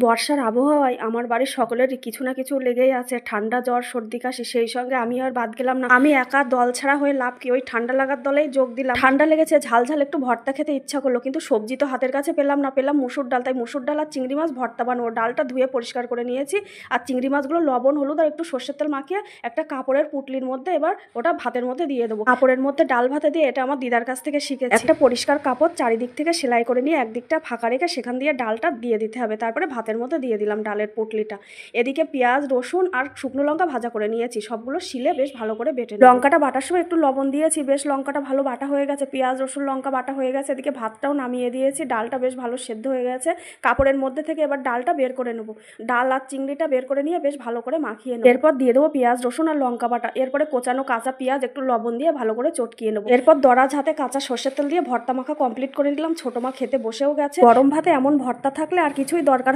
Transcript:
বর্ষার আবহাওয়ায় আমার বাড়ির সকলেরই কিছু না কিছু লেগেই আছে, ঠান্ডা জ্বর সর্দি কাশি। সেই সঙ্গে আমি আর বাদ গেলাম না। আমি একা দল ছাড়া হয়ে লাভ কি, ওই ঠান্ডা লাগার দলেই যোগ দিলাম। ঠান্ডা লেগেছে, ঝাল ঝাল একটু ভর্তা খেতে ইচ্ছা করলো, কিন্তু সবজি তো হাতের কাছে পেলাম না। পেলাম মুসুর ডাল, তাই মুসুর ডাল আর চিংড়ি মাছ ভর্তা বানাবো। ডালটা ধুয়ে পরিষ্কার করে নিয়েছি, আর চিংড়ি মাছগুলো লবণ হলুদ আর একটু সর্ষের তেল মাখিয়ে একটা কাপড়ের পুটলির মধ্যে এবার ওটা ভাতের মধ্যে দিয়ে দেবো। কাপড়ের মধ্যে ডাল ভাতে দিয়ে, এটা আমার দিদার কাছ থেকে শিখেছি। একটা পরিষ্কার কাপড় চারিদিক থেকে সেলাই করে নিয়ে একদিকটা ফাঁকা রেখে সেখান দিয়ে ডালটা দিয়ে দিতে হবে। তারপরে ভাতের মধ্যে দিয়ে দিলাম ডালের পুটলিটা। এদিকে পেঁয়াজ রসুন আর শুকনো লঙ্কা ভাজা করে নিয়েছি, সবগুলো শিলে বেশ ভালো করে বেটে নেব। লঙ্কাটা বাটার সময় একটু লবণ দিয়েছি, বেশ লঙ্কাটা ভালো বাটা হয়ে গেছে। পেঁয়াজ রসুন লঙ্কা বাটা হয়ে গেছে। এদিকে ভাতটাও নামিয়ে দিয়েছি, ডালটা বেশ ভালো সেদ্ধ হয়ে গেছে। কাপড়ের মধ্যে থেকে এবার ডালটা বের করে নেব। ডাল আর চিংড়িটা বের করে নিয়ে বেশ ভালো করে মাখিয়ে নেব। এরপর দিয়ে দেবো পেঁয়াজ রসুন আর লঙ্কা বাটা। এরপরে কোচানো কাঁচা পেঁয়াজ একটু লবণ দিয়ে ভালো করে চটকিয়ে নেব। এরপর দরাজ হাতে কাঁচা সর্ষের তেল দিয়ে ভর্তা মাখা কমপ্লিট করে নিলাম। ছোট মা খেতে বসেও গেছে। গরম ভাতে এমন ভর্তা থাকলে আর কিছুই দরকার